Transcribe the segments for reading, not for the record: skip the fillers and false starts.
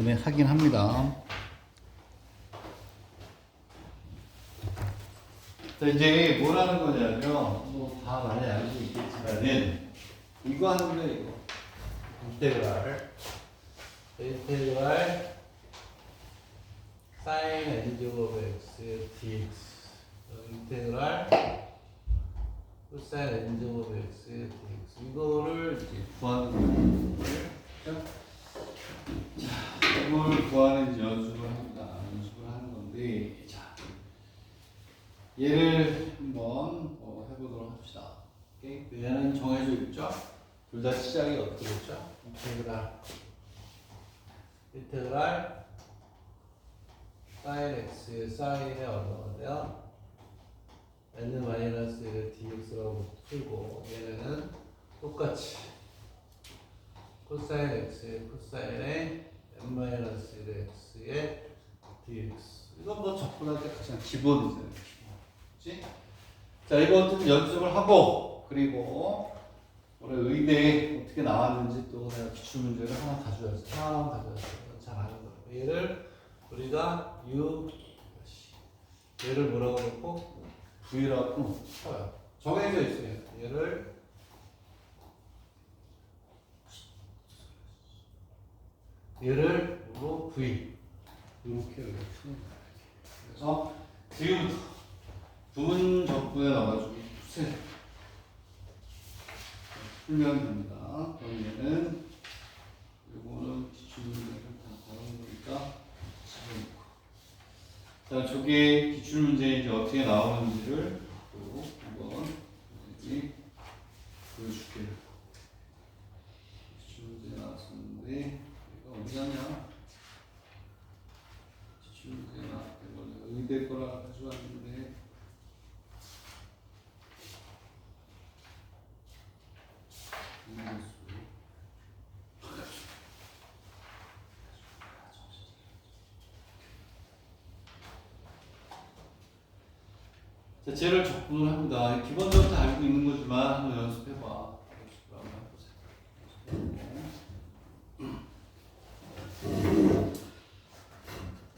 때문에 하긴 합니다. 자, 이제 뭘 하는 거냐면, 뭐 다 많이 알고 있겠지만은, 이거 하는 거예요, 이거. 인테그랄 sin n 제곱 x dx. 인테그랄 코사인 n 제곱 x dx. 이거를 이제 구하는 거예요. 자, 이걸 구하는 연습을 합니다. 연습을 하는 건데, 자, 얘를 한번 해보도록 합시다. 오케이? 얘는 정해져 있죠? 둘 다 시작이 어떻게 됐죠? 인테그랄 sin x의 sin에 얼마가 돼요? n-1의 dx라고 풀고, 얘는 똑같이 코사인 x의 코사인의 n-1의 x의 dx. 이건 뭐 접근할 때 가장 기본이잖아요. 그치? 자, 이거 좀 연습을 하고, 그리고 올해 의대에 어떻게 나왔는지 또 내가 기출문제를 하나 가져왔어요. 하나만 가져왔어요. 잘 아는 거예요. 얘를 우리가 얘를 뭐라고 그랬고 V라고 쳐요. 정해져 있어요. 얘를 뭐 V 이렇게 치는 거예요. 그래서 지금부터 부분 적분에 넣어가지고 풀면 됩니다. 그럼 얘는 요거는 기출문제를 다 다른 거니까 집어넣고, 자, 저게 기출문제 이제 어떻게 나오는지를 또 한번 여기 보여줄게요. 기출문제 나왔었는데 얘가 어디 갔냐? 기출문제 나왔던 거는 의대 거라 가져왔는데 자, 쟤를 적분을 합니다. 기본적으로 다 알고 있는 거지만 한번 연습해봐. 연습을 한번 해보세요.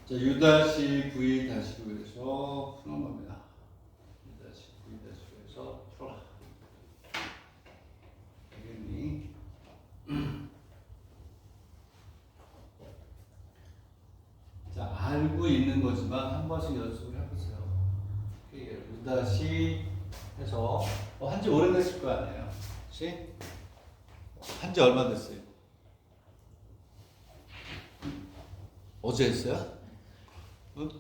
자, U-V-V에서 푸는 겁니다. U-V-V에서 풀어라. 당연히. 자, 알고 있는 거지만 한 번씩 연습을 해보세요. U- 해서 한지 오래됐을 거 아니에요. 그치? 한지 얼마 됐어요? 어제 했어요? 응?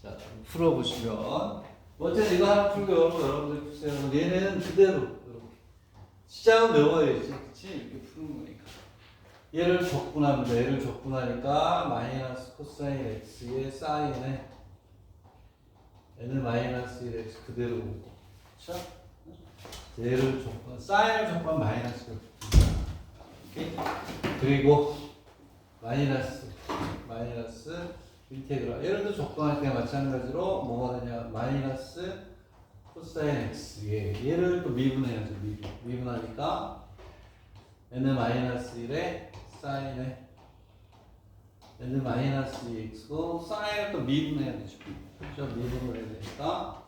자, 풀어보시면 먼저 이거 하나 풀고 여러분들 푸세요. 얘는 그대로 이렇게 시작은 외워야지, 그치? 이렇게 푸는 거니까. 얘를 적분합니다. 얘를 적분하니까 마이너스 코사인 x의 사인에 n-1x 그대로 오고, 그쵸? 얘를 적분, 사인을 적분 마이너스가 오케이? 그리고 마이너스 인테그랄. 얘를 또 적분할 때 마찬가지로 뭐가 되냐? 마이너스 코사인 x에 얘를 또 미분해야죠. 미분하니까 n-1의 사인에 n-2x고 사인을 또 미분해야 되죠. 그렇죠? 미분을 해야 되니까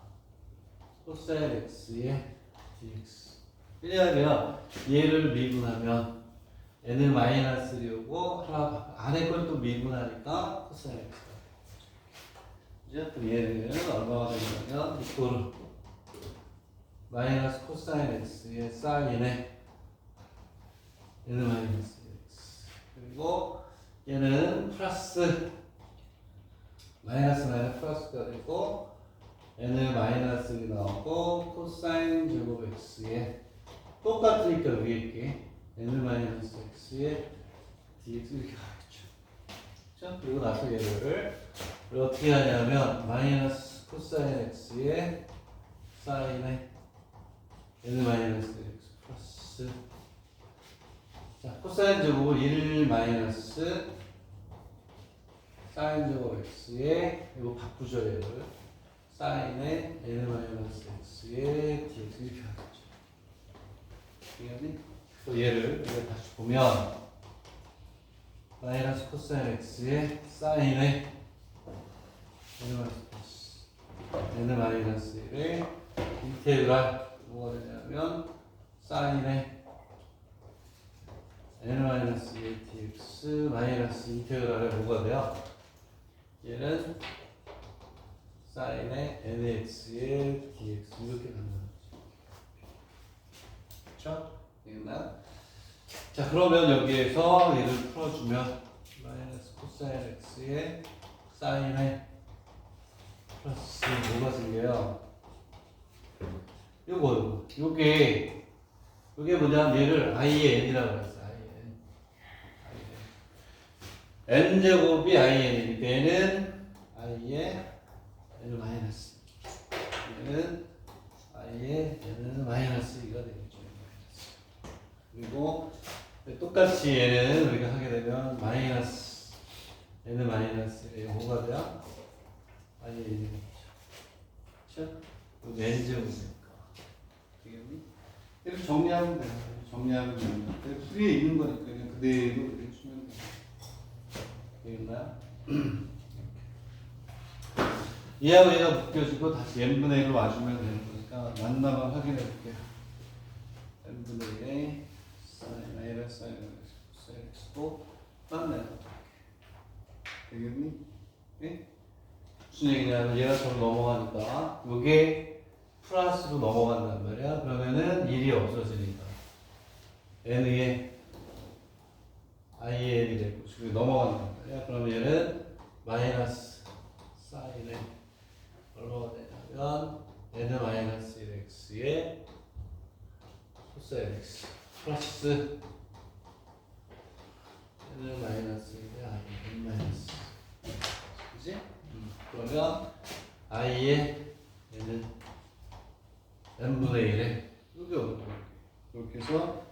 코사인 x의 dx. 왜냐하면 얘를 미분하면 n-1이 오고 하나 안에 걸 또 미분하니까 코사인 x가 이제 또 얘는 얼마가 되냐면 이거를 마이너스 코사인 x의 사인에 n-x 그리고 얘는 플러스 마이너스 플러스가 되고 n을 마이너스가 나오고 코사인 제곱 x에 똑같으니까 위에 있게 n을 마이너스 x에 dx 이렇게 가겠죠. 그렇죠? 그리고 나서 얘를 어떻게 하냐면 마이너스 코사인 x에 사인에 n을 마이너스 x 플러스, 자, 코사인 제곱은 1 마이너스 사인 제곱 x에 이거 바꾸죠. 얘를 사인에 n 마이너스 x에 dx 이렇게 하겠죠. 이해하니? 또 얘를 다시 보면 마이너스 코사인 x의 사인의 n 마이너스 1의 인테그랄 뭐가 되냐면 사인의 n 마이너스 1 dx 마이너스 인테그랄에 뭐가 돼요? 얘는 사인의 nx의 dx 이렇게 간다는 거죠. 그렇죠? 되겠나요? 자, 그러면 여기에서 얘를 풀어주면 마이너스 코사인 x의 사인의 플러스 뭐가 생겨요? 요게 뭐냐? 얘를 i의 n이라고 했어. n제곱이 in이니까 얘는 i의 n 마이너스, 얘는 i의 n 마이너스 2가 되겠죠. 그리고 똑같이 얘는 우리가 하게 되면 마이너스 n 마이너스 뭐가 돼요? i의 n이 되겠죠. 그렇죠? n제곱이니까 되겠니? 이렇게 정리하면 돼요. 정리하면 돼요. 위에 있는 거니까 그냥 그대로 이렇게 주면 돼요. 되겠나요? 얘하고 얘가 묶여지고 다시 n분의 1로 와주면 되는 거니까 만나만 확인해 볼게요. n분의 1에 사인 a를 사인 x도 맞네요. 되겠니? 네? 무슨 얘기냐면 얘가 저로 넘어가니까 이게 플러스로 넘어간단 말이야. 그러면은 1이 없어지니까 n의 i의 n이 되고 지금 넘어간단 말이야. 그러면 얘는 마이너스 사인의 얼마가 되냐면 n 마이너스 1x의 코사인 x 플러스 n 마이너스 1의 i n 마이너스, 그지? 그러면 i의 n은 n분의 1에 이렇게 오는 거야. 이렇게 해서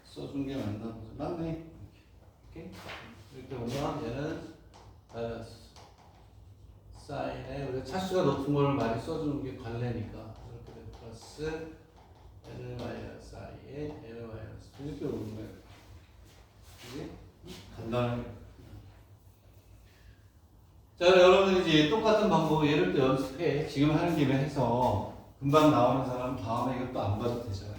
써준 게 맞나 보죠. 맞네. 이렇게 보면 얘는 마이너스 사인에 우리가 차수가 높은 걸 많이 써주는 게 관례니까 이렇게 되면 플러스 n 마이너스 i에 n 마이너스 이렇게 오는 거예요. 그지? 간단하게. 자, 여러분들 이제 똑같은 방법을 얘를 또 연습해. 지금 하는 김에 해서 금방 나오는 사람 다음에 이것도 안 봐도 되잖아요.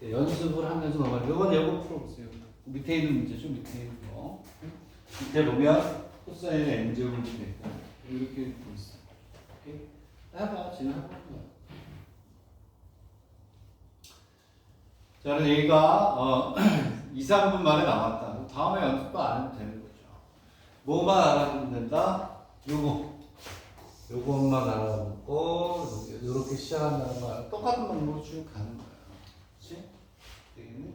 연습을 하면서 넘어가요. 이거 풀어보세요. 밑에 있는 문제죠. 밑에 있는 거. 밑에 보면 코사인의 n제곱을 구했다. 이렇게 돼 있어. 오케이? 해봐. 진행해봐. 자, 그래서 얘가 2, 3분 만에 나왔다. 다음에 연습도 안 해도 되는 거죠. 뭐만 알아두면 된다? 요것만 알아보고 요렇게 시작한다는 거야. 똑같은 방법으로 쭉 가는 거야. 그렇지? 되겠니?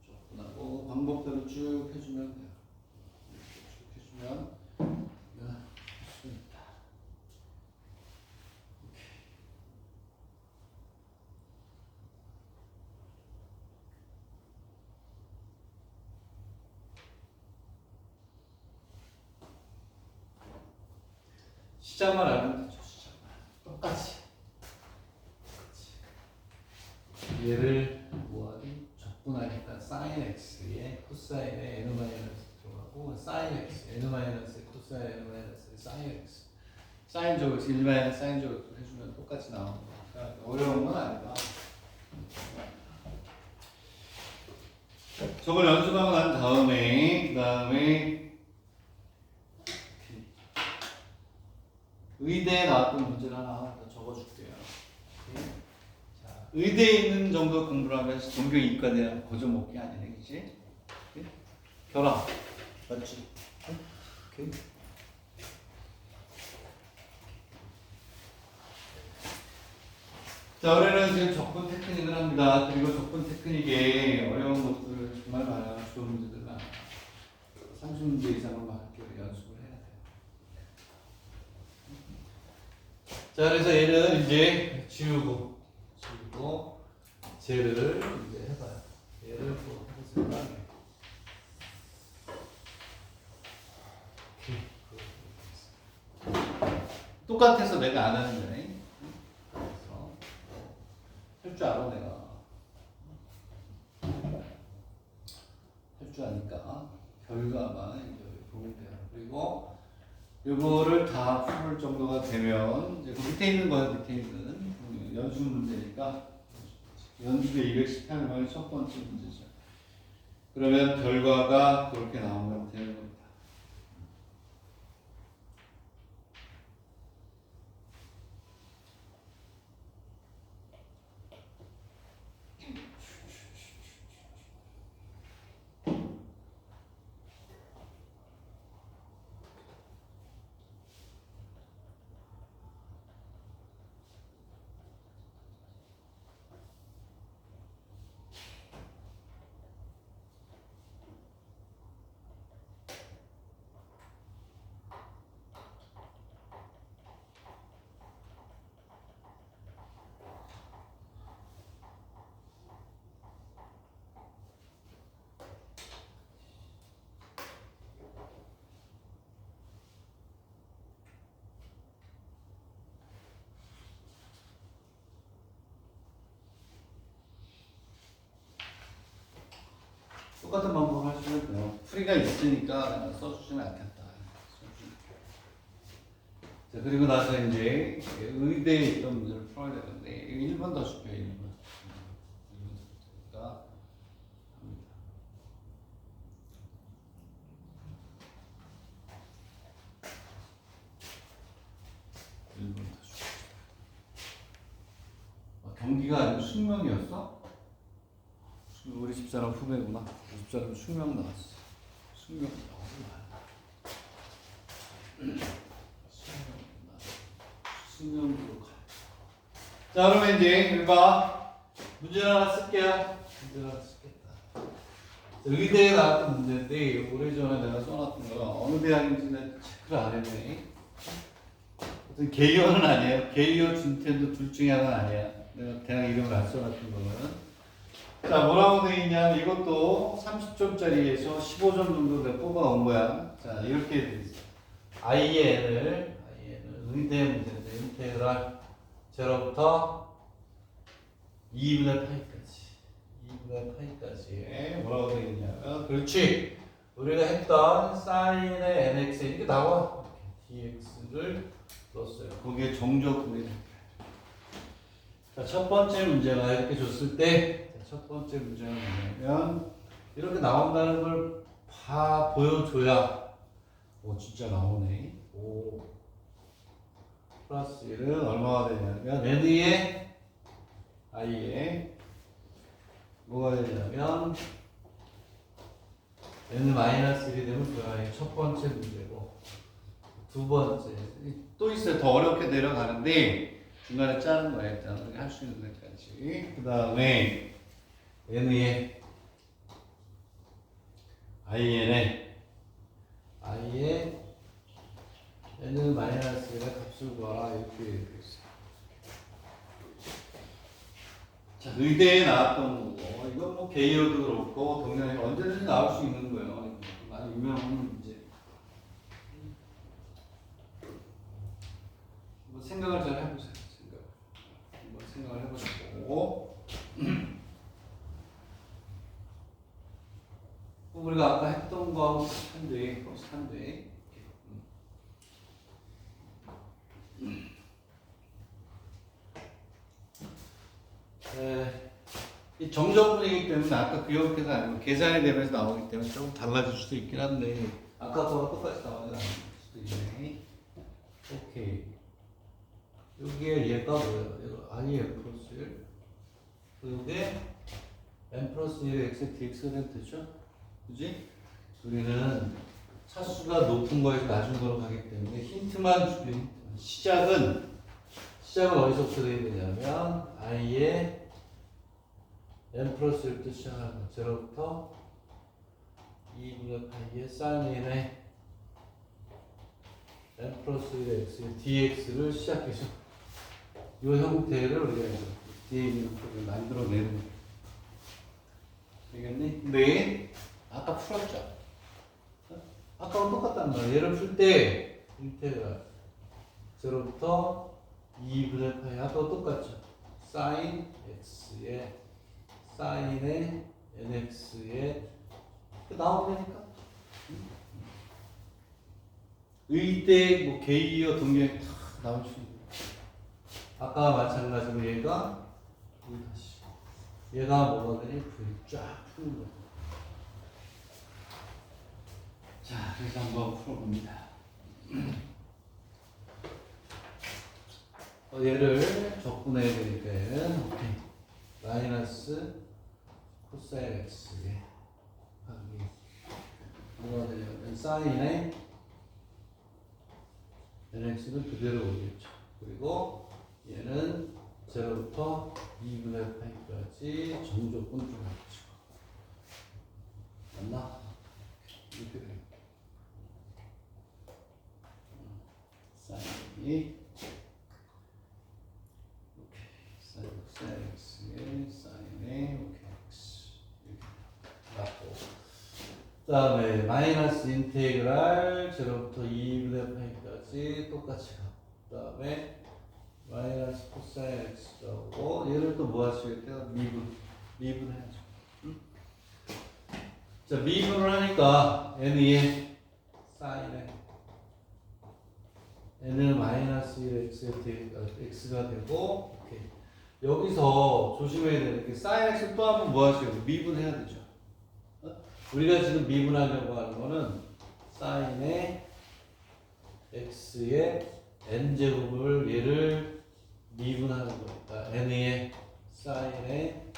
접근하고 방법대로 쭉 해주면 돼요. 쭉 해주면 할 수 있다. 시작만 알면 되죠. 시작만. 똑같이. 얘를 뭐하니? 적분하니까 sin x에 코사인에 n 마이너스 들어가고 sin x, n 마이너스 코사인 n 마이너스 sin x, sin 제곱 1 마이너스 sin 제곱 해주면 똑같이 나오는 거니까 어려운 건 아니다. 저걸 연습하고 난 다음에 의대에 나왔던 문제를 하나 더 적어줄게요. 자, 의대에 있는 정도 공부를 하면 종교 이과대학 고정먹기 아니네, 그치? 결합, 맞지? 오케이. 자, 우리는 지금 적분 테크닉을 합니다. 그리고 적분 테크닉에 어려운 것들 정말 많아요. 좋은 문제들 많아요. 30문제 이상은 막 연습을 해야 돼요. 자, 그래서 얘는 이제 지우고 쟤를 이제 해봐요. 얘를 또 해보세요. 똑같아서 내가 안 하는 거네. 그래서 할 줄 알아 내가. 됩니다. 결과만 이제 보면 돼요. 그리고 이거를 다 풀 정도가 되면 이제 그 밑에 있는 거예요. 밑에 있는 연수 문제니까 연수의 218번이 첫 번째 문제죠. 그러면 결과가 그렇게 나오면 되는 겁니다. 똑같은 방법을 하시면 돼요. 풀이가 있으니까 써주지는 않겠다. 자, 그리고 나서 이제 의대에 있던 문제를 풀어야 되는데 1번 더 줄게요. 1번. 1번 더 합니다. 1번 더 줄게요. 경기가 아니고 숙명이었어? 우리 집사람 후배구나. 우리 집사람 숙명 나왔어. 숙명 숙명으로 가. 자, 그러면 이제 봐. 문제 하나 쓸게요. 문제 하나 쓰겠다. 의대에 나왔던 문제인데 오래전에 내가 써놨던 거 어느 대학인지는 체크를 안 했네. 어떤 개요는 아니에요. 개요, 준텐도 둘 중에 하나는 아니야. 내가 대학 이름을 안 써놨던 거는. 자, 뭐라고 되어 있냐면 이것도 30점짜리에서 15점 정도 내가 뽑아온 거야. 자, 이렇게 되어 있어. IN을 의대 문제인데 인테그랄 0부터 2분의 파이까지 뭐라고 되어 있냐면 그렇지. 우리가 했던 사인의 nx 이렇게 나와. dx를 넣었어요. 거기에 정적분이 자, 첫 번째 문제가 이렇게 줬을 때 첫 번째 문제가 뭐냐면 이렇게 나온다는 걸 보여줘야 진짜 나오네. 5 플러스 1은 얼마가 되냐면 n의 i에 뭐가 되냐면 n 마이너스 1이 되면 그야 첫 번째 문제고 두 번째 또 있어요. 더 어렵게 내려가는데 중간에 짜는 거예요. 일단 우리가 할 수 있는 데까지. 그 다음에 n의 i에 n 마이너스 1의 값을 구하라 이렇게 되어 있어요. 자, 의대에 나왔던 거고 이건 뭐 게이어도 그렇고 동영이 언제든지 나올 수 있는 거예요. 많이 유명한 문제. 한번 생각을 잘 해보세요. 한번 생각을 해보시고 우리가 아까 했던 거하고 비슷한데 이 정적분이기 때문에 아까 기억해서 아니고 계산이 되면서 나오기 때문에 조금 달라질 수도 있긴 한데 아까 거랑 똑같이 나오지 않을 수도 있네. 오케이. 여기에 얘가 뭐예요? 얘가 i n 플러스 1 그게 n 플러스 1의 x dx가 되면 되죠? 그지? 우리는 차수가 높은 거에서 낮은 거로 가기 때문에 힌트만 줄게. 시작은 어디서부터 되어야 되냐면 i의 n 플러스 1부터 시작하는 거. 0부터 2분의 파이의 사인의 n 플러스 1의 x dx를 시작해서 이 형태를 우리가 뒤에 있는 형태를 만들어내는 거예요. 되겠니? 네. 아까 풀었죠? 아까랑 똑같단 말이야. 얘를 풀 때 인테그랄 0부터 2분의 파이 아까와 똑같죠? 사인 x의 사인의 nx의 나오니까. 의대, 뭐 게이어, 동경 다 나올 수 있는. 아까 마찬가지로 얘가 다시 얘가 뭐가 되니? 쫙 푸는 거. 자, 그래서 한번 풀어봅니다. 얘를 적분해야 되니까 오케이. 마이너스 코사인 x에 하기 뭐가 되냐면 사인에 nx는 그대로 오겠죠. 그리고 얘는 0부터 2분의 파이까지 정조건 들어가죠. 맞나? 이렇게 돼요. 사인이 사인 x의 사인의 x 이렇게 맞고, 그 다음에 마이너스 인테그랄 0부터 2분의 파이까지 똑같이 가고, 그 다음에 마이너스 코사인 x가 오고, 얘를 또 뭐 하시겠대요? 미분해야죠. 자, 미분을 하니까 n의 사인에 n은 마이너스 1 x가 되고, 오케이. 여기서 조심해야 되는 게 사인 x 또 한번 뭐 하시겠어요? 미분해야 되죠. 우리가 지금 미분하려고 하는 거는 사인의 x의 n제곱을 얘를 미분하는 거니까 n의 사인의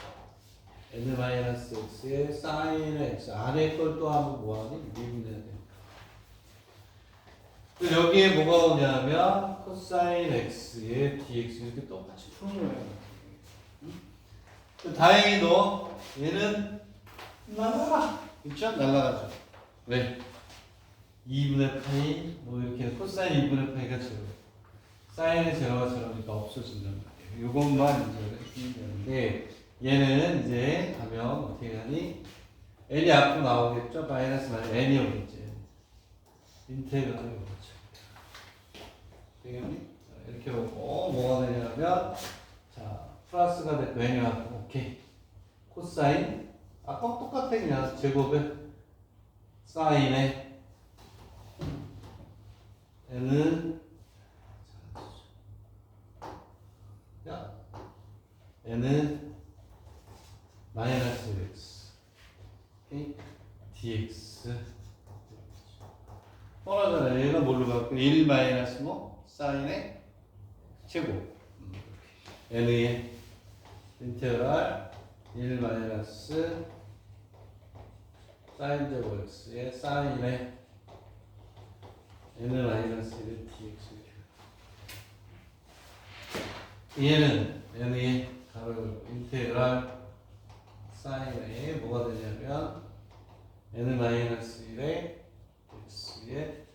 n-x의 사인의 x 안에 걸 또 한번 뭐하니? 미분해야 돼요. 여기에 뭐가 오냐면 코사인 x의 dx 이렇게 똑같이 푸는 거예요. 다행히도 얘는 날아가. 그렇죠? 날아가죠. 왜? 2분의 파이 뭐 이렇게 코사인 2분의 파이가 제로, 사인의 제로가 제로니까 없어진단 말이에요. 이것만 이제 되는데 얘는 이제 가면 어떻게 하니? n이 앞으로 나오겠죠? 마이너스 n이 오겠지. 인테그랄이 오겠죠. 되겠니? 이렇게 오고 뭐가 되냐면 자 플러스가 됐고 n이 왔고 오케이. 코사인 아까 똑같아. 그냥 제곱에 사인에 n은 n은 마이너스 x 오케이? dx 뻔하잖아요. 얘가 뭘로 갖고 1 마이너스 뭐? 사인의 제곱 n의 인테그랄 1 마이너스 사인 제곱 x의 사인의 n 마이너스 1 dx 얘는 n의 가로 인테그랄 사인의 뭐가 되냐면 n 마이너스 1의 x의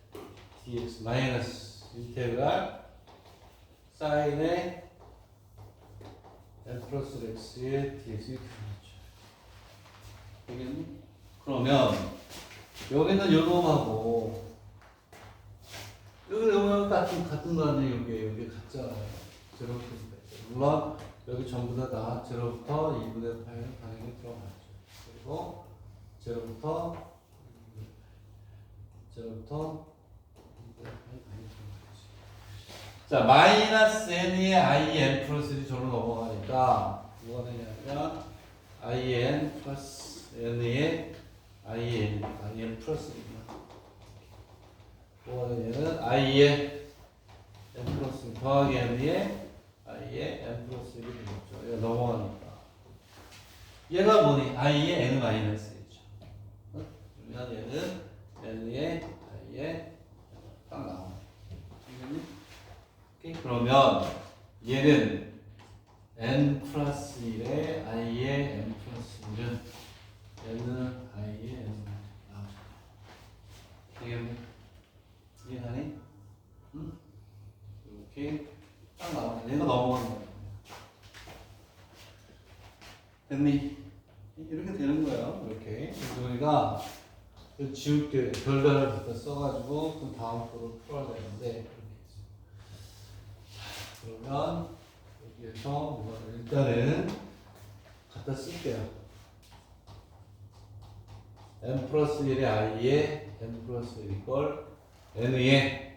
dx 마이너스 인테그랄 사인의 n 플러스 x의 dx 이렇게 되죠. 되겠니? 그러면 여기는 요놈하고 여기 같은 거 아니에요? 여기 같잖아요. 제로부터 물론 여기 전부 다 제로부터 2분의 8은 당연히 들어가죠. 그리고 제로부터 2분의 8이 당연히 들어가죠. 자, 마이너스 n의 in 플러스 1이 저로 넘어가니까 뭐가 되냐면 in 플러스 n의 in 플러스 1이구나. 뭐가 되냐면 i의 n 플러스 1 더하기 n의 i의 n 플러스 1이 되겠죠. 얘가 넘어가니까 얘가 뭐니? i의 n 마이너스 1이죠. 그러면 얘는 n의 i의 딱 나오네. 오케이? 그러면 얘는 n 플러스 1의 i의 n 플러스 1은 n은 i의 n 나오죠. 되겠네? 이해하니? 응? 이렇게 딱 나오네. 얘가 넘어가는 거야. 됐니? 이렇게 되는 거예요. 이렇게. 그래서 우리가 지울 때 별다를 갖다 써가지고 그 다음 거로 풀어야 되는데 이렇게 했어요. 그러면 여기에서 일단은 갖다 쓸게요. n 플러스 1의 i에 n 플러스 1 이걸 n의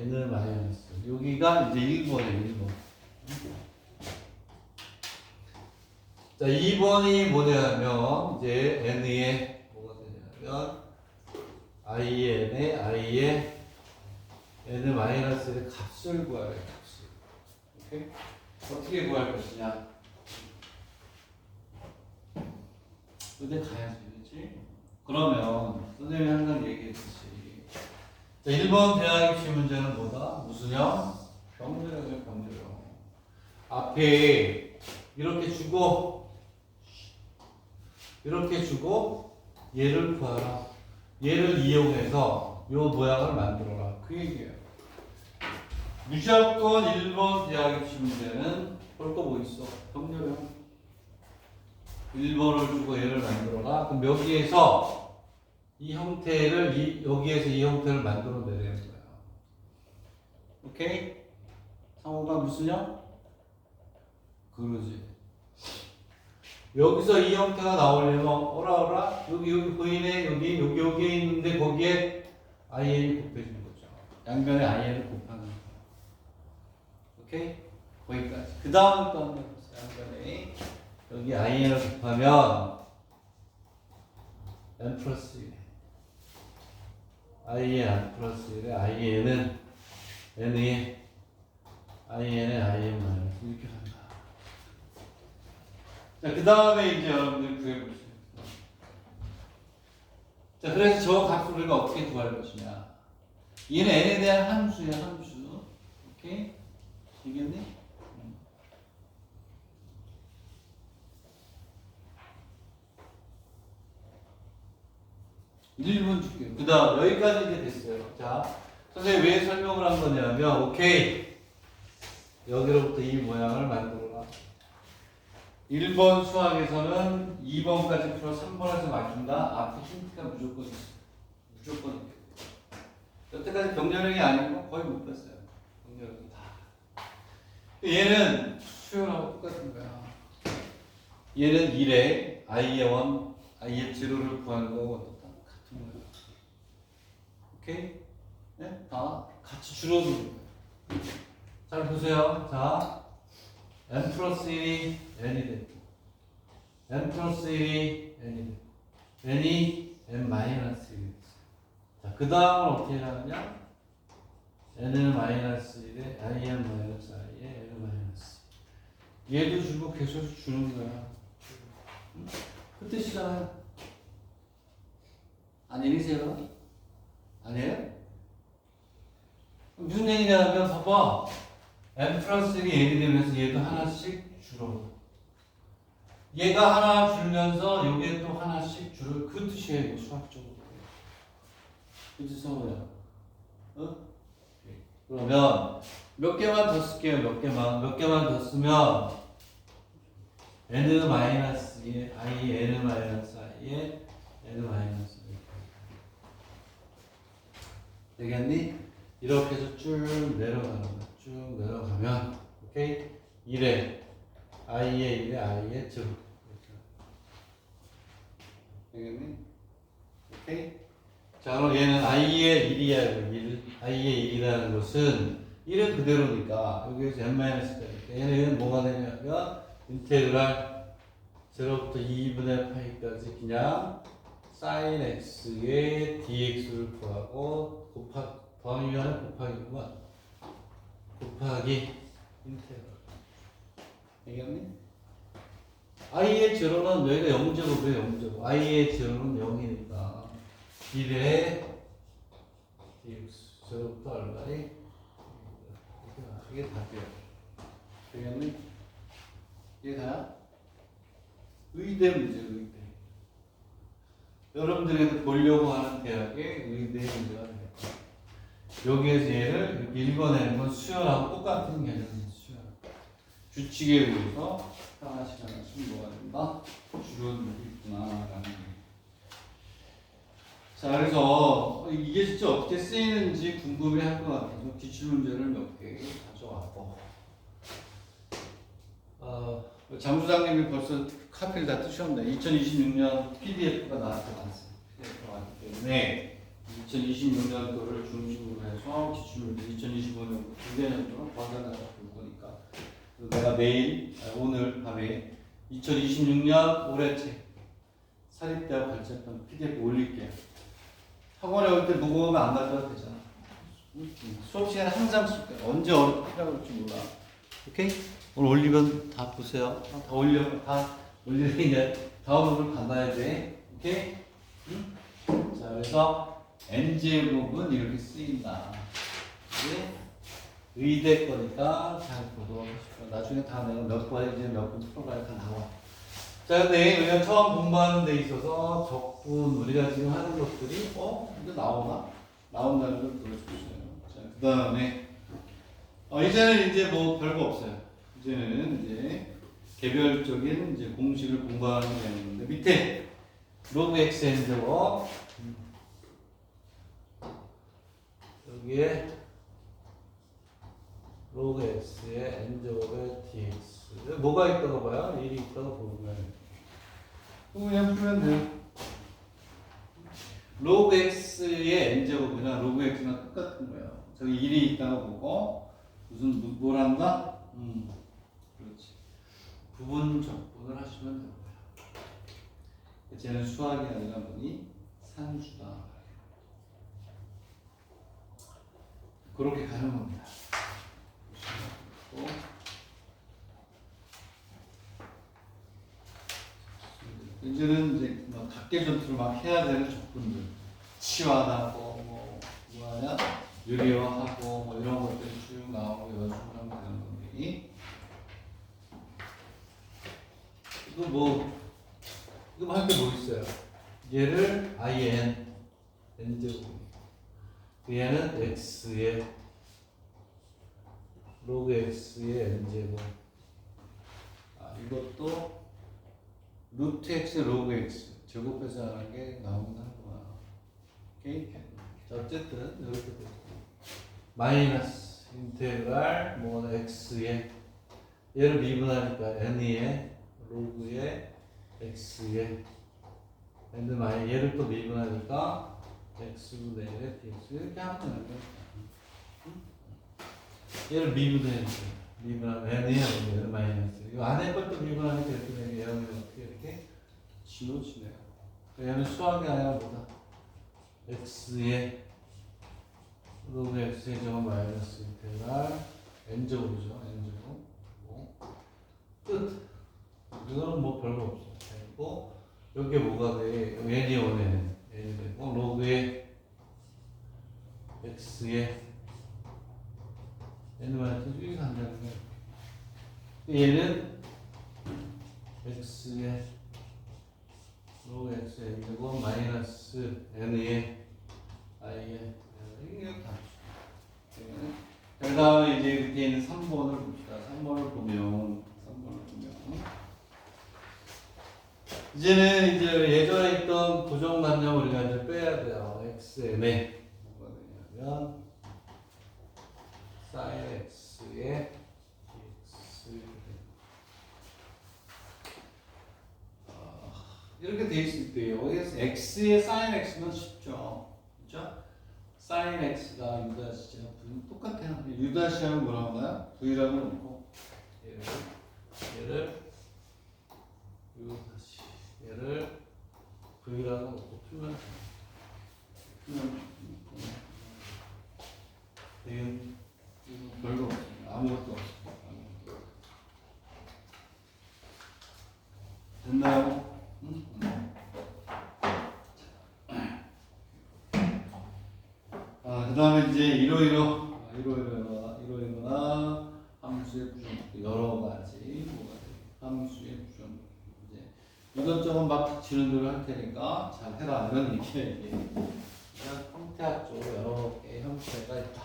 n을 마이너스. 여기가 이제 1번이에요, 1번. 자, 2번이 뭐냐면, 이제 n의 뭐가 되냐면, i의 n을 마이너스 1의 값을 구하래요, 값을. 오케이? 어떻게 구할 것이냐? 의대 가야지, 그렇지? 그러면 선생님이 항상 얘기했듯이 자, 1번 대학입시 문제는 뭐다? 무슨형? 병렬형이죠, 병렬형. 앞에 이렇게 주고 얘를 구하라. 얘를 이용해서 요 모양을 만들어라. 그 얘기예요. 무조건 1번 대학입시 문제는 볼 거 뭐 있어? 병렬형. 1번을 주고 얘를 만들어라. 그럼 여기에서 이 형태를 여기에서 이 형태를 만들어 내려는 거야. 오케이? 상호가 무슨 형? 그러지. 여기서 이 형태가 나오려면 어라 여기 보이네. 여기에 있는데 거기에 in이 곱해지는 거죠. 양변에 in을 곱하는 거야. 오케이? 거기까지. 그 다음은 또 한번 해보세요. 양변에 여기 in을 곱하면 n 플러스 1 i의 n 플러스 1에 in은 n의 in의 in 마이너스 이렇게 간다. 자, 그 다음에 이제 여러분들 구해보세요. 자, 그래서 저 값을 우리가 어떻게 구할 것이냐. 얘는 n에 대한 함수야, 함수. 오케이? 이겠니? 1분 줄게요. 그 다음, 여기까지 이제 됐어요. 자, 선생님 왜 설명을 한 거냐면, 오케이. 여기로부터 이 모양을 만들어라. 1번 수학에서는 2번까지 풀어 3번에서 맞춘다. 앞에 힌트가 무조건 있어요. 무조건 있어요. 여태까지 병렬형이 아니고 거의 못 봤어요. 병렬형이 다. 얘는 수열하고 똑같은 거야. 얘는 1에 i의 1, i의 0를 구하는 거고 같은 거야. 오케이? 네? 다 같이 줄어드는 거야. 잘 보세요. 자, n 플러스 1이 n이 됐고, n 플러스 1이 n이 됐고, n이 n 마이너스 1이 됐어요. 자, 그 다음은 어떻게 하느냐? n은 마이너스 1에 in 마이너스 i에 n 마이너스. 얘도 주고 계속 주는 거야. 그 뜻이잖아요. 아니세요? 아니에요? 무슨 얘기냐면 봐봐. n 플러스 1이 n이 되면서 얘도 하나씩 줄어. 얘가 하나 줄면서 여기에 또 하나씩 줄을 그 뜻이에요. 이거 수학적으로. 그치 성우야? 어? 그러면 몇 개만 더 쓸게요. 몇 개만 더 쓰면 n 마이너스 i n 마이너스 i에 n 마이너스 되겠니? 이렇게 해서 쭉 내려가는 거야. 쭉 내려가면 오케이? 1에 i에 1에 i에 0 되겠니? 오케이? 자 그럼 얘는 i의 1이야. 1, i의 1이라는 것은 1은 그대로니까 여기에서 n-가 있대. 얘는 뭐가 되냐면 인테그랄 0부터 2분의 파이까지 그냥 sin x의 dx를 구하고 더하기 위한 곱하기구만. 곱하기 인테그랄. 알겠니? i의 제로는 여기가 0제곱 왜 0제곱? i의 제로는 0이니까 1에 dx 0부터 얼마니? 이게 답이야. 되겠니? 이게 다야? 의대 문제, 의대. 여러분들이 보려고 하는 대학의 의대 문제가 되겠다. 여기에서 얘를 이렇게 읽어내는 건 수열하고 똑같은 개념이에요. 수열. 규칙에 의해서 하나씩 뭐가 된다? 줄은 있구나라는 거예요. 자, 그래서 이게 진짜 어떻게 쓰이는지 궁금해할 것 같아서 기출 문제를 몇 개 가져왔고, 장부장님이 벌써 카피를 다 뜨셨네. 2026년 PDF가 나왔기 때문에 2026년도를 중심으로 해서 기출을 2025년 2개년 동안 번갈아서 볼 거니까 내가 내일 오늘 밤에 2026년 올해 책 사립대학 발제편 PDF 올릴게요. 학원에 올 때 무거우면 안 가져도 되잖아. 수업 시간에 항상 쓸 거야. 언제 필요하고 올지 몰라. 오케이? 오늘 올리면 다 보세요. 다 올리면 다운로드를 받아야 돼. 오케이? 응? 자, 그래서 N제곱은 이렇게 쓰인다. 이제 의대 거니까 잘 보도록 하십시오. 나중에 다 내가 몇 번 풀어가야 다 나와. 자, 근데 우리가 처음 공부하는 데 있어서 적분, 우리가 지금 하는 것들이, 이거 나오나? 나온다는 걸 보여주세요. 자, 그 다음에, 이제는 이제 뭐 별거 없어요. 이제는 이제 개별적인 이제 공식을 공부하는 게 있는데, 밑에 로그 x n제곱, 여기에 로그 x의 n제곱의 dx. 뭐가 있다고 봐요? 1이 있다고 보면. 그냥 풀면 돼요. 로그 x의 n제곱이나 로그 x랑 똑같은 거예요. 저기 1이 있다고 보고, 무슨, 뭘 한다? 그렇지. 부분 적분을 하시면 되는 거예요. 쟤는 수학이 아니라 뭐니? 산수다. 그렇게 가는 겁니다. 이제는 이제 뭐 각계 전투를 막 해야 되는 적분들, 치환하고 뭐하냐, 유리화하고 뭐 이런 것들이 쭉 나오고 연습하면 되는 건데, 이거 할 게 뭐 있어요? 얘를 in n제곱, 얘는 x의 로그 x의 n제곱. 이것도 루트 x 로그 x 제곱해서 하는 게 나오긴 하구나. 오케이? 자, 어쨌든 이렇게 되고 마이너스 인테그랄 뭐가 x의 얘를 미분하니까 n의 로그의 x의 n 마이 얘를 또 미분하니까 x분의 1의 dx 이렇게 하면 되는 거야. 얘를 미분해주세요. 미분하면 n이야, n 마이너스. 이 안에 것도 미분하니까 이렇게 되면 얘는 어떻게 이렇게 지워지네요. 얘는 수학이 아니라 뭐다? x의 로그 x의 제곱 마이너스 인테그랄 n제곱이죠. n제곱. 끝. 이거는 뭐 별거 없어요. 그리고 여기에 뭐가 돼? n이 오네. n이 되고 로그의 x의 n마이너스 이렇게 간다는 거예요. 얘는 x의 로그 x의 n제곱 마이너스 n의 i의 이게 다. 그 다음에 이제 밑에 있는 3번을 봅시다. 3번을 보면 이제는 이제 예전에 있던 고정관념 우리가 이제 빼야 돼요. xn에 뭐가 되냐면 sin x의 dx 이렇게 돼 있을 때요. 여기서 x의 sin x는 쉽죠. 그렇죠? sin x가 u-가 똑같아요. u-하면 뭐라고 하나요? v라고 놓고 얘를 얘를 v라고 놓고 풀면 별거 없어요. 아무것도 없어요. 됐나요? 그 다음에 이제 이러이러나 함수의 부정 여러 가지 함수의 부정 이제 이것저것 막 닥치는 대로 할 테니까 잘 해라 이런 얘기예요. 이게 형태학 쪽으로 여러 개의 형태가 있다.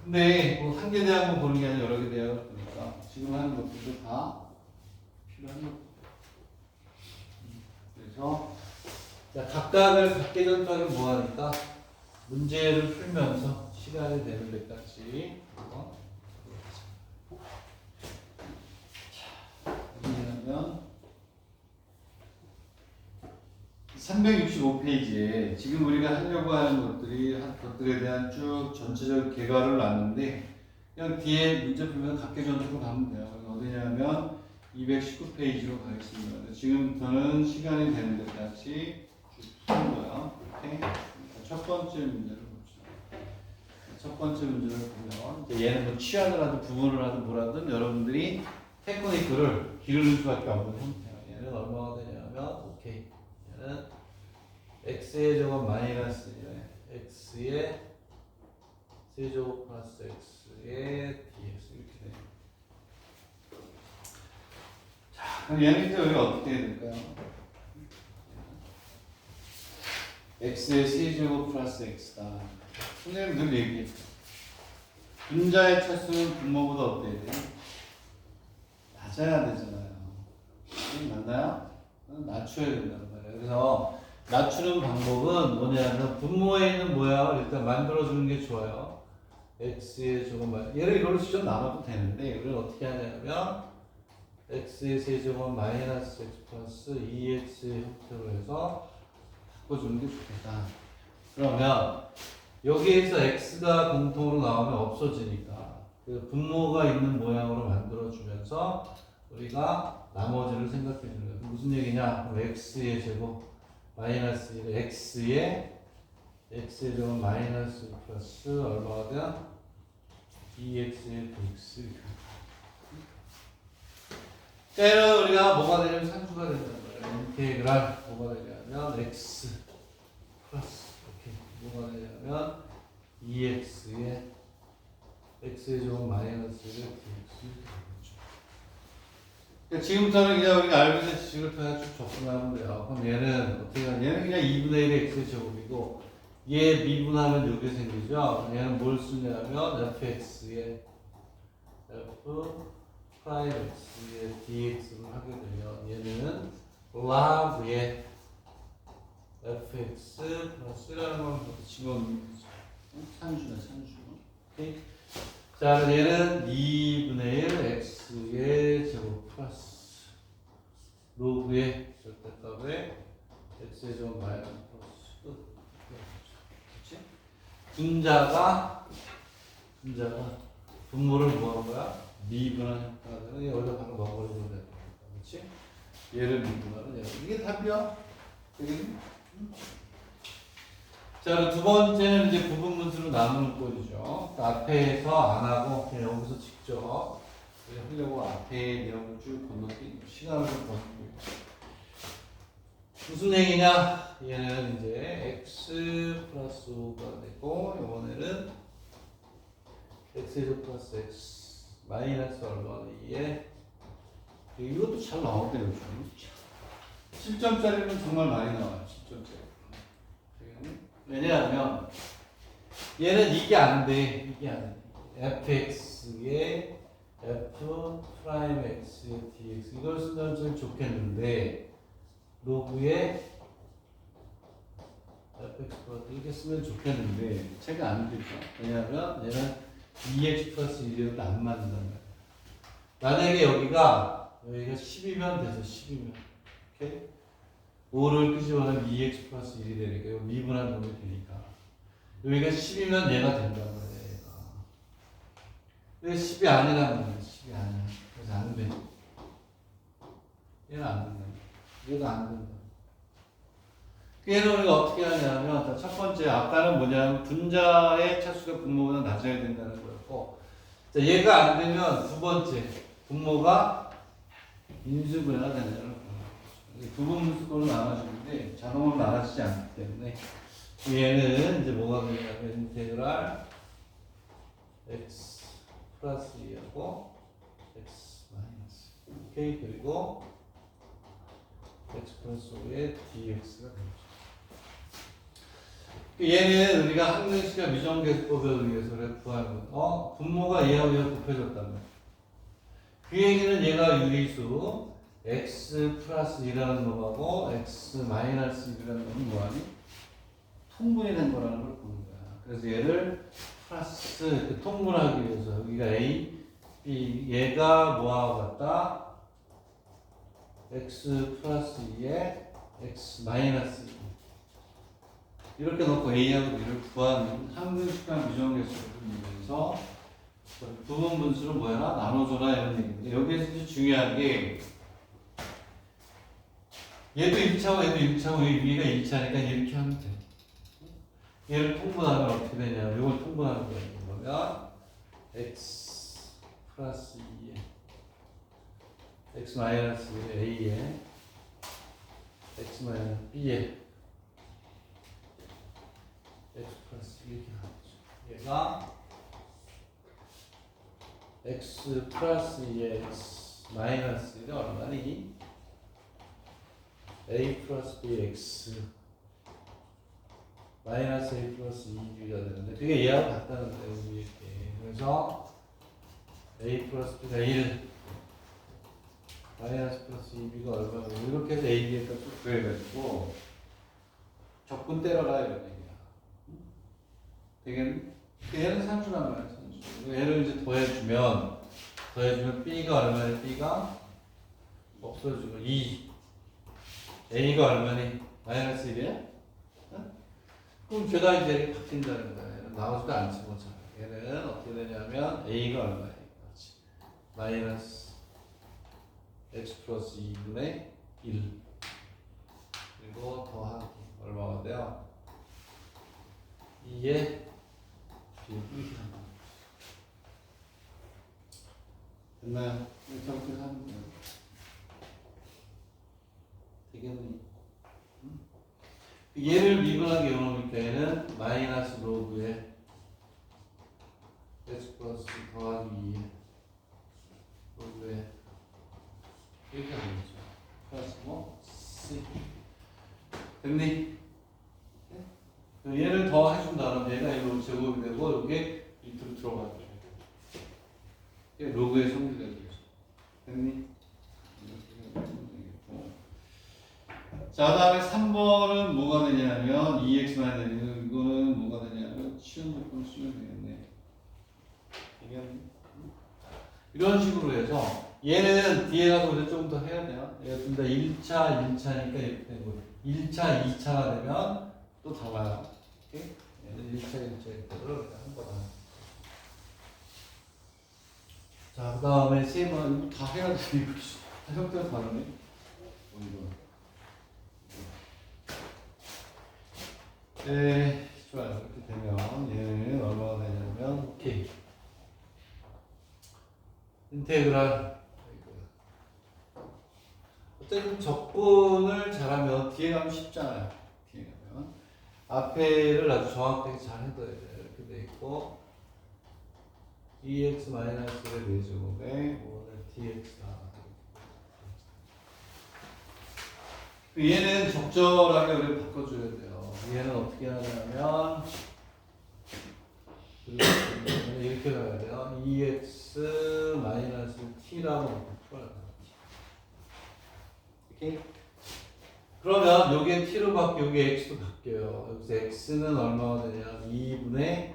근데 뭐 한 개 대학만 보는 게 아니라 여러 개 대학을 보니까 지금 하는 것들도 다 필요한 것. 그래서 자, 각각을 각계 전투하기 뭐하니까 문제를 풀면서 시간이 되는 데까지 한번 해보자. 자, 뭐냐면 365페이지에 지금 우리가 하려고 하는 것들에 대한 쭉 전체적 개괄을 놨는데 그냥 뒤에 문제 풀면 각계전투로 가면 돼요. 어디냐면 219페이지로 가겠습니다. 지금부터는 시간이 되는 데까지 쭉 푸는 거야. 이렇게. 첫 번째 문제를 봅시다. 첫 번째 문제를 보면 이제 얘는 뭐 취하를 하든 부분을 하든 뭐라든 여러분들이 테크니크를 기르는 수밖에 없는 형태예요. 얘는 얼마가 되냐면 오케이. 얘는 x의 제곱 마이너스 x의 세제곱 플러스 x의 dx 이렇게 돼요. 자, 그럼 얘는 이제 여기 어떻게 해야 될까요? x의 세제곱 플러스 x다. 선생님 늘 얘기해. 분자의 차수는 분모보다 어때야 돼? 낮아야 되잖아요. 맞나요? 낮춰야 된다는 말이에요. 그래서 낮추는 방법은 뭐냐면 분모에 있는 모양을 일단 만들어주는 게 좋아요. x의 제곱만 얘를 이걸로 직접 나눠도 되는데 우리는 어떻게 하냐면 x의 세제곱 마이너스 x 플러스 2x의 형태로 해서 바꿔주는 게 좋겠다. 그러면 여기에서 x가 공통으로 나오면 없어지니까 그 분모가 있는 모양으로 만들어주면서 우리가 나머지를 생각해 주는 거예요. 무슨 얘기냐? 그럼 x의 제곱 마이너스 1 x의 제곱 마이너스 플러스 얼마가 돼요? 2x의 dx 때는 우리가 뭐가 되냐면 산수가 된다는 거예요. 인테그랄 뭐가 되냐면 x 플러스 이렇게 뭐가 되냐면 2x의 제곱 마이너스 1의 dx 그러니까 지금부터는 그냥 우리가 알고 있는 지식을 통해 쭉 접근하면 돼요. 그럼 얘는 어떻게 하냐? 얘는 그냥 2분의 1의 x의 제곱이고 얘 미분하면 이렇게 생기죠. 얘는 뭘 쓰냐면 fx의 f 프라임 x의 dx를 하게 되면 얘는 log의 fx 플러스라는 걸 집어넣는 거죠. 산수네 산수. 오케이. 자, 그럼 얘는 2분의 1 x의 제곱 플러스 로그의 절대값에 x의 제곱 마이너스 플러스 그렇지? 분자가 분모를 뭐 하는 거야? 미분한 형태가 되는 게 원래 방금 넣어버리면 되는 거니까 그렇지? 얘를 미분하는 얘를 이게 답이야. 되겠니? 자, 그럼 두 번째는 이제 부분 분수로 나누는 꼴이죠. 앞에서 안 하고 그냥 여기서 직접 하려고 앞에 내용을 쭉 건너뛰는 시간을 좀 건너뛰고 무슨 얘기냐? 얘는 이제 x 플러스 5가 되고 이번에는 x제곱 플러스 x 마이너스 얼마가 2에 이것도 잘 나오대요. 7점짜리는 정말 많이 나와요. 7점짜리. 왜냐하면 얘는 이게 안 돼. 이게 안 돼. fx의 f 프라임 x의 dx 이걸 쓰면 좀 좋겠는데 로그의 fx 플러스 이렇게 쓰면 좋겠는데 제가 안 되죠. 왜냐하면 얘는 2x 플러스 1이어도 안 맞는단 말이야. 만약에 여기가 10이면 되죠. 10이면 오케이? 5를 끄집어내면 2x 플러스 1이 되니까 이거 미분한 놈이 되니까 여기가 10이면 얘가 된단 말이야. 얘가. 근데 10이 아니란 말이야. 10이 아니야. 그래서 안 돼. 얘는 안 된다. 얘도 안 된다. 얘는 우리가 어떻게 하냐면 첫 번째 아까는 뭐냐면 분자의 차수가 분모보다 낮아야 된다는 거였고 자, 얘가 안 되면 두 번째 분모가 인수분해가 되는 거예요. 부분 분수꼴로 나눠지는데 자동으로 나눠지지 않기 때문에 얘는 이제 뭐가 되냐면 인테그랄 x 플러스 2하고 x 마이너스 오케이 그리고 x 플러스 5의 dx가 되죠. 얘는 우리가 항등식과 미정계수법에 의해서 구하는 건 분모가 얘하고 얘가 곱해졌다면 그 얘기는 얘가 유리수 x 플러스 2라는 놈하고 x 마이너스 1이라는 놈은 뭐하니? 통분이 된 거라는 걸 보는 거야. 그래서 얘를 플러스 통분하기 위해서 여기가 a, b 얘가 뭐하고 같다? x 플러스 2에 x 마이너스 2 이렇게 놓고 A하고 B를 구하는 항등식과 미정계수를 그리면서 부분 분수를 뭐해라? 나눠줘라 이런 얘기인데 여기에서 이제 중요한 게 얘도 1차고 얘도 1차고 위가 1차니까 이렇게 하면 돼. 얘를 통분하면 어떻게 되냐? 이걸 통분하는 거야. 그러면 x 플러스 2에 x 마이너스 a에 x 마이너스 b에 x 플러스 이렇게 나오죠. 얘가 x 플러스 2에 x 마이너스 1이 얼마니? a 플러스 bx 마이너스 a 플러스 2b가 되는데 그게 얘하고 같다는 거예요. 이렇게. 그래서 a 플러스 b가 1 마이너스 플러스 2b가 얼마고 이렇게 해서 a, b의 값을 구해가지고 적분 때려라 이런 얘기야. 되겠니? 얘는 산수란 말이야. 산수. 얘를 이제 더해주면 b가 얼마니? b가 없어지고 2 a가 얼마니? 마이너스 1이야? 그럼 죄다 이제 바뀐다는 거야. 얘는 나오지도 않지 뭐. 얘는 어떻게 되냐면 a가 얼마야? 마이너스 x 플러스 2분의 1 그리고 더하기 얼마가 돼요? 2에 이렇게 하는 거야. 됐나요? 이렇게 하면 돼요. 되겠니? 얘를 미분하게 이용하니까 얘는 마이너스 로그에 x 플러스 더하기 2에 로그에 이렇게 하는 거죠. 플러스 뭐 c 됐니? 네? 얘를 더 해준다 그러면 얘가 이로 제곱이 되고 이게 밑으로 들어가죠. 이게 로그의 성질이 되죠. 됐니? 자, 그 다음에 3번은 뭐가 되냐면 2x 마이너스 이거는 뭐가 되냐면 치운 조건 쓰면 되겠네. 이런 식으로 해서 얘는 뒤에 가서 우리가 조금 더 해야 돼요. 얘가 좀 더 1차, 1차니까 이렇게 되고 1차, 2차가 되면 또 달라요. 오케이? 얘는 1차, 1차 이렇게 한 거다. 자, 그 다음에 세번 다 해야 돼. 형태가 다르네. 네, 좋아요. 이렇게 되면 얘는 얼마가 되냐면 오케이. 인테그랄. 어쨌든 접근을 잘하면 뒤에 가면 쉽잖아요. 뒤에 가면 앞에를 아주 정확하게 잘 해둬야 돼요. 이렇게 돼 있고 2x 마이너스의 4제곱에 5는 dx다. 얘는 적절하게 우리 바꿔줘야 돼요. 얘는 어떻게 하냐면 이렇게 가야 돼요. 2x 마이너스 t라고 풀어야 돼요. 오케이? 그러면 요게 t로 바뀌고 요게 x로 바뀌어요. 여기서 x는 얼마가 되냐? 2분의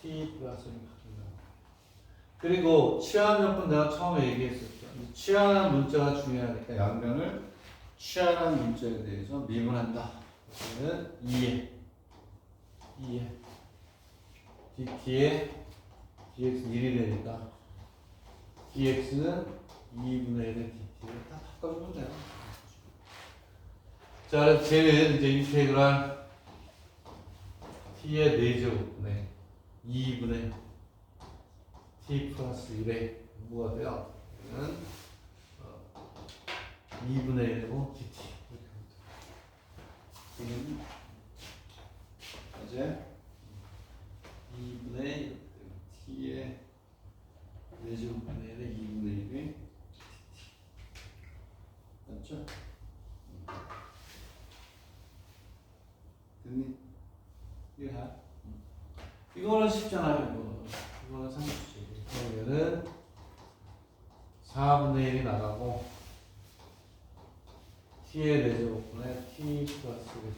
t 플러스를 바뀐다. 그리고 치환 조건 내가 처음에 얘기했었죠. 치환한 문자가 중요하니까 양면을 치환한 문자에 대해서 미분한다. 그러면 2에 dt에 dx는 1이 되니까 dx는 2분의 1의 dt를 다 바꿔주면 돼요. 자, 그래서 쟤는 이제 인테그랄 t의 4제곱분의 2분의 t 플러스 1에 뭐가 돼요? 얘는 2분의 1이고 dt 이렇게 하면 돼요. 이제 2분의 t의 4제곱분의 1에 2분의 1이 맞죠? 됐니? 이해가? 이거는 쉽잖아요. 이거는 상수식. 그러면은 4분의 1이 나가고 t의 4제곱분의 t 플러스 1이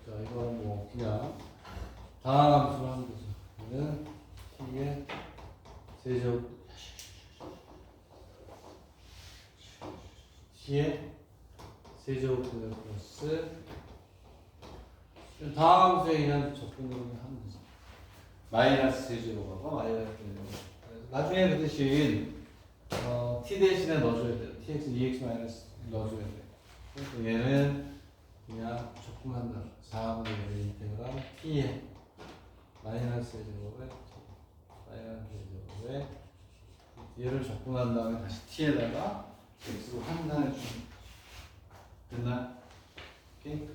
자, 이거는 뭐 그냥 다항함수로 하면 되죠. 얘는 t의 세제곱 t의 세제곱분의 플러스 다음 수에 그냥 적분으로 하면 되죠. 마이너스 제곱하고 마이너스 제곱. 나중에 그 대신 t 대신에 넣어줘야 돼요. tx, ex 마이너스 넣어줘야 돼요. 그래서 얘는 그냥 적분한다. 4분의 1 인테그랄 t에 마이너스 제곱에 마이너스 제곱에 얘를 적분한 다음에 다시 t에다가 x로 환산해 주면 됐나? 오케이?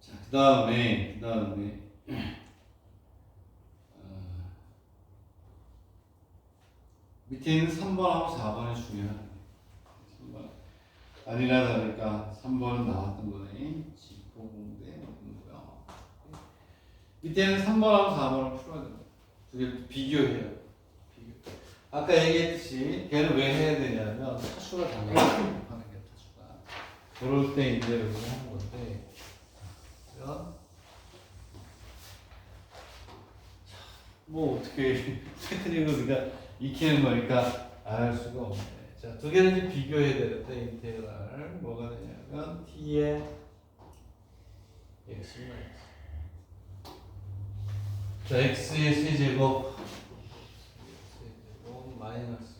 자, 그 다음에 밑에 있는 3번하고 4번이 중요하네. 3번. 아니라 다르니까 3번은 나왔던 거네. 지포공대 뭐고요. 밑에는 3번하고 4번을 풀어야 됩니다. 두 개 비교해요. 아까 얘기했듯이 걔는 왜 해야 되냐면 차수가 달라요. 하는 게 차수가. 그럴 때 이제 이렇게 하는 건데 뭐 어떻게 테크닉을 우리가 익히는 거니까 안 할 수가 없네. 자, 두 개를 이제 비교해야 되는데 인테그랄 뭐가 되냐면 t의 x 자, x의 세제곱 마이너스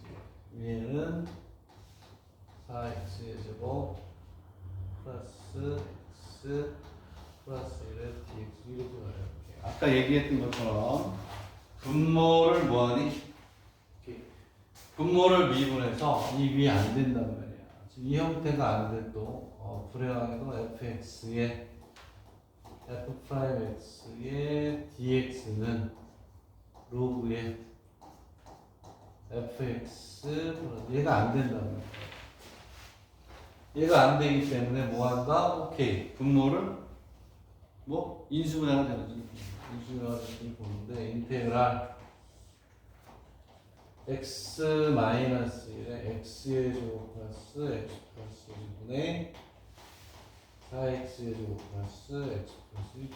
위에는 4x의 제곱 플러스 x 플러스 1의 dx 이렇게 가요. 아까 얘기했던 것처럼 분모를 뭐하니? 분모를 미분해서 이 위에 안 된단 말이야. 지금 이 형태가 안 돼도 불행하게도 fx의 f'x의 dx는 로그의 fx 얘가 안 된단 말이야. 얘가 안 되기 때문에 뭐 한다? 오케이. 분모를 뭐 인수분해가 되는 거지. 인수분해가 보는데 인테그랄 x 마이너스 1에 x의 제곱 플러스 x 플러스 1분의 4x의 제곱 플러스 x 플러스 1이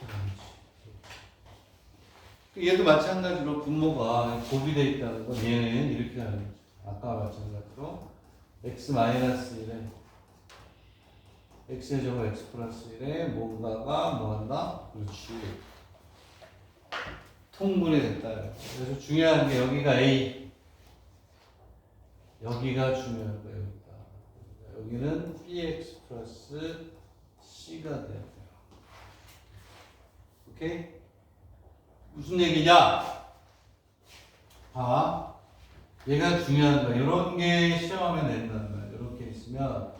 되지. 얘도 마찬가지로 분모가 곱이 되어 있다는 건 얘는 이렇게 하는 거죠. 아까 마찬가지로 x 마이너스 1에 x의 제곱 x 플러스 1에 뭔가가 뭐한다? 그렇지. 통분이 됐다. 그래서 중요한 게 여기가 a 여기가 중요한 거예요. 여기는 bx 플러스 c가 돼야 돼요. 오케이? 무슨 얘기냐? 봐. 얘가 중요한 거야. 이런 게 시험하면 된다는 거야. 이렇게 있으면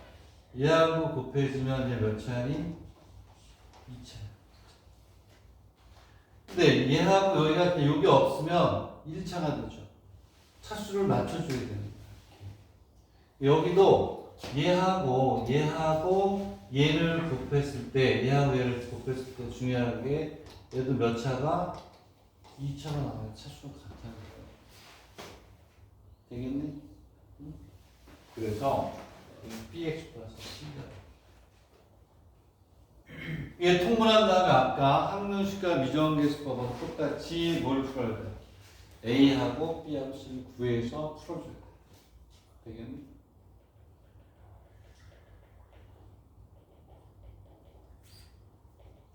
얘하고 곱해지면 얘 몇 차니? 2차. 근데 얘하고 여기가 여기 없으면 1차가 되죠. 차수를 맞춰줘야 됩니다. 여기도 얘하고 얘를 곱했을 때 얘하고 얘를 곱했을 때 중요한 게 얘도 몇 차가 2차가 나와요. 차수가 같아요. 되겠니? 응? 그래서 bx 플러스 c가 얘 통분한 다음에 아까 항등식과 미정계수법하고 똑같이 뭘 풀어야 돼? a하고 b하고 c를 구해서 풀어줘야 돼. 되겠니?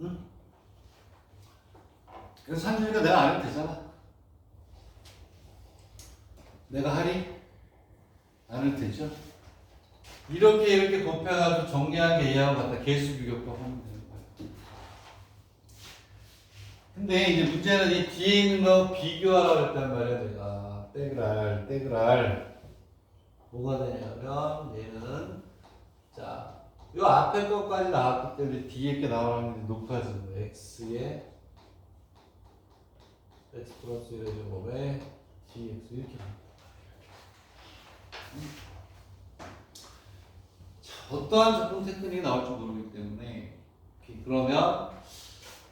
응? 그래서 산준이가 내가 안 해도 되잖아. 내가 하리? 안 해도 되죠? 이렇게 곱해가지고 정리한 게 얘하고 같다. 개수 비교법 하면 되는 거야. 근데 이제 문제는 이 뒤에 있는 거 비교하라고 했단 말이야, 내가. 떼그랄. 뭐가 되냐면, 얘는, 자, 요 앞에 것까지 나왔기 때문에 뒤에 게 나오는 게 높아지는 거야. x의 x 플러스 1의 제곱에 dx 이렇게 나옵니다. 어떠한 접근 테크닉이 나올지 모르기 때문에 그러면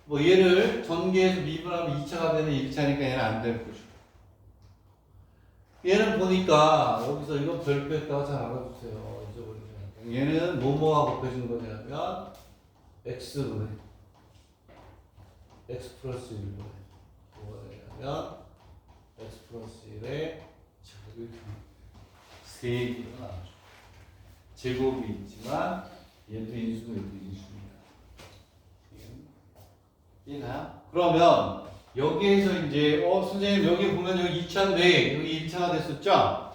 뭐 얘를 전개해서 미분하면 2차가 되는 1차니까 얘는 안 될 거죠. 얘는 보니까 여기서 이거 별표했다가 잘 알아주세요. 잊어버리세요. 얘는 뭐뭐가 곱해진 거냐면 x분의 x 플러스 1분의 뭐가 되냐면 x 플러스 1에 제곱이 세 개가 나오죠. 제곱이 있지만 얘도 인수고 얘도 인수입니다. 이해가요? 그러면 여기에서 이제 선생님 여기 보면 여기 2차인데 여기 1차가 됐었죠?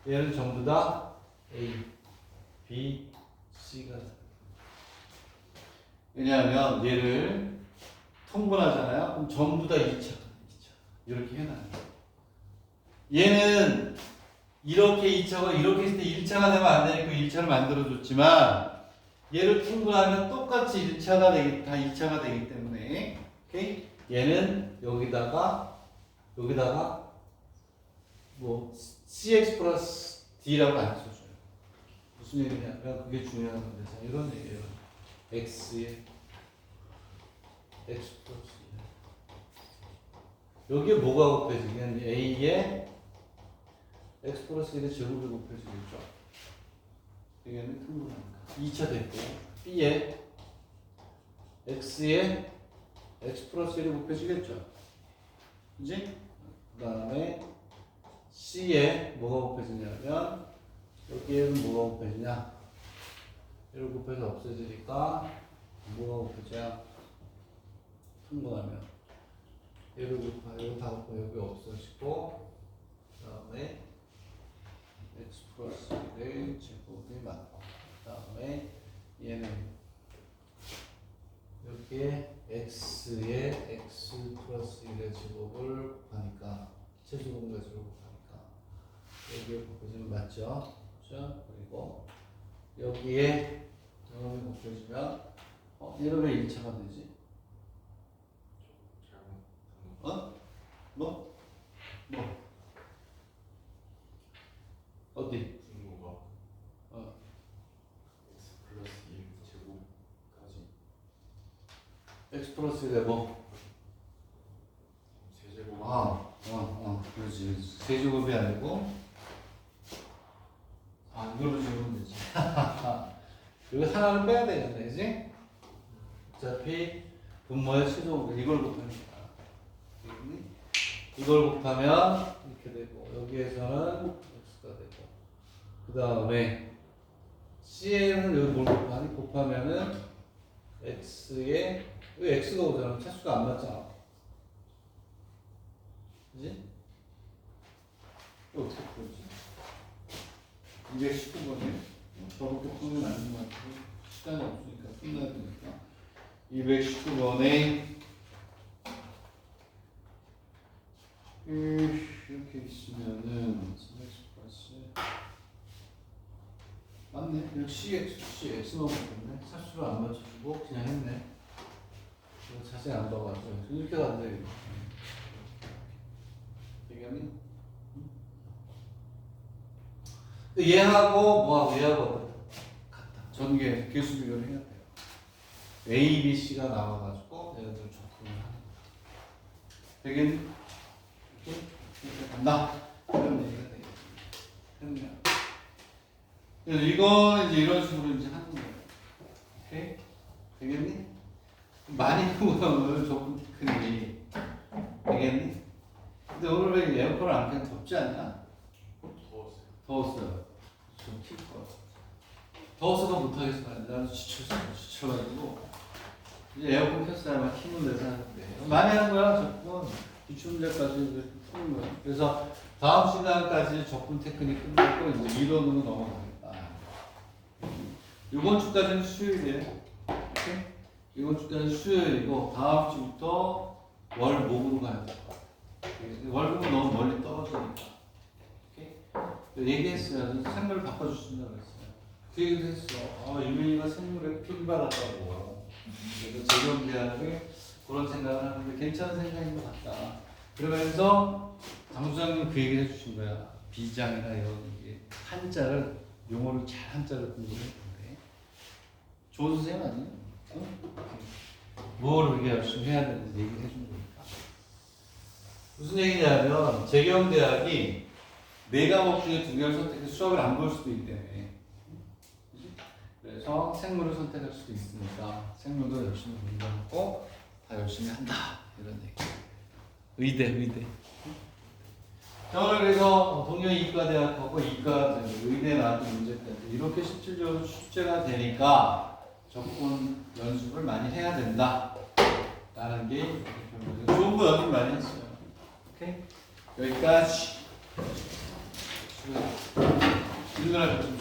얘는 전부 다 A, B, C가 왜냐하면 얘를 통분하잖아요. 그럼 전부 다 2차. 이렇게 해놔요. 얘는 이렇게 2차가 이렇게 했을 때 1차가 되면 안 되니까 1차를 만들어줬지만 얘를 통분하면 똑같이 1차가 되기, 다 2차가 되기 때문에 오케이? 얘는 여기다가 뭐 CX 플러스 D라고 안 써줘요. 무슨 얘기냐면 그게 중요한 건데 자 이런 얘기예요. X에 X 플러스 여기에 뭐가 곱해지냐면 A에 X 플러스 1의 제곱이 곱해지겠죠. 이게는 통분하니까 2차 됐고 B에 X에 X 플러스 1이 곱해지겠죠. 그지? 그 다음에 C에 뭐가 곱해지냐면 여기에는 뭐가 곱해지냐 1을 곱해서 없어지니까 뭐가 곱해져야 통분하면 얘를 곱하고 다 곱하고 여기 없어지고 그 다음에 x 플러스 1의 제곱이 맞고 그 다음에 얘는 여기에 x에 x 플러스 1의 제곱을 곱하니까 최소공과 제곱을 곱하니까 여기에 곱해지면 맞죠? 그렇죠? 그리고 여기에 영업이 곱해지면 얘는 왜 1차가 되지? 뭐? 어디? 분모가 x 플러스 1 제곱까지 x 플러스 1에 뭐? 세제곱 그렇지. 세제곱이 아니고 이걸로 적으면 되지. 여기 하나를 빼야 되겠네, 그지? 어차피 분모의 최소공을 이걸 곱하니까 이걸 곱하면 이렇게 되고 여기에서는 x가 되고 그 다음에 c에는 여기 뭘 곱하니? 곱하면은 x에 왜 x가 오잖아. 차수가 안 맞잖아. 그지? 이거 어떻게 풀지? 219번에 저렇게 풀면 안 되는 것 같고 시간이 없으니까 끝나야 되니까 219번에 이렇게 있으면은 3x 플러스 맞네. 이거 X만 바꿨네. 사수를 안 맞춰주고 그냥 했네. 이거 자세히 안 봐가지고 이렇게 간대. 얘기하니? 근데 얘하고 뭐하고 얘하고 같다. 전개 개수 비교를 해야 돼요. A, B, C가 나와가지고 얘네들 적분을 하는 거야. 되겠니? 이렇게 간다. 이런 얘기가 되겠네. 그래서 이거는 이제 이런 식으로 이제 하는 거예요. 오케이? 되겠니? 많이 보면 조금 크니. 되겠니? 근데 오늘 왜 에어컨을 안 켜면 덥지 않냐? 더웠어요. 좀 킬 거. 더워서도 못하겠어. 나는 지쳐가지고. 이제 에어컨 켰어야 막 힘을 내서 하는데. 많이 하는 거야, 적분. 기출문제까지 푸는 거야. 그래서 다음 시간까지 적분 테크닉 끝났고, 이제 이론으로 넘어갑니다. 이번 주까지는 수요일이에요. 오케이? 이번 주까지는 수요일이고, 다음 주부터 월목으로 가야 돼. 월목은 너무 멀리 떨어지니까. 얘기했어요. 생물을 바꿔주신다고 했어요. 그 얘기도 했어. 유민이가 생물에 필받았다고. 그래서 재경대학에 그런 생각을 하는데 괜찮은 생각인 것 같다. 그러면서 장수장님 그 얘기를 해주신 거야. 비장이나 이런 한자를 용어를 잘 한자를 공부했는데 좋은 선생님 아니에요? 뭘 그렇게 열심히 해야 되는지 얘기를 해준 거니까. 무슨 얘기냐면 재경대학이 4과목 중에 2개를 선택해서 수업을 안 볼 수도 있대요. 그래서 생물을 선택할 수도 있으니까 생물도 열심히 공부하고 다 열심히 한다. 이런 얘기. 의대. 저는 그래서 동료 이과대학하고 이과 의대 나왔던 문제 때문에 이렇게 실질적으로 숙제가 되니까 적분 연습을 많이 해야 된다. 하는 게 좋은 거 연습 많이 했어요. 오케이? 여기까지. 일어날 좀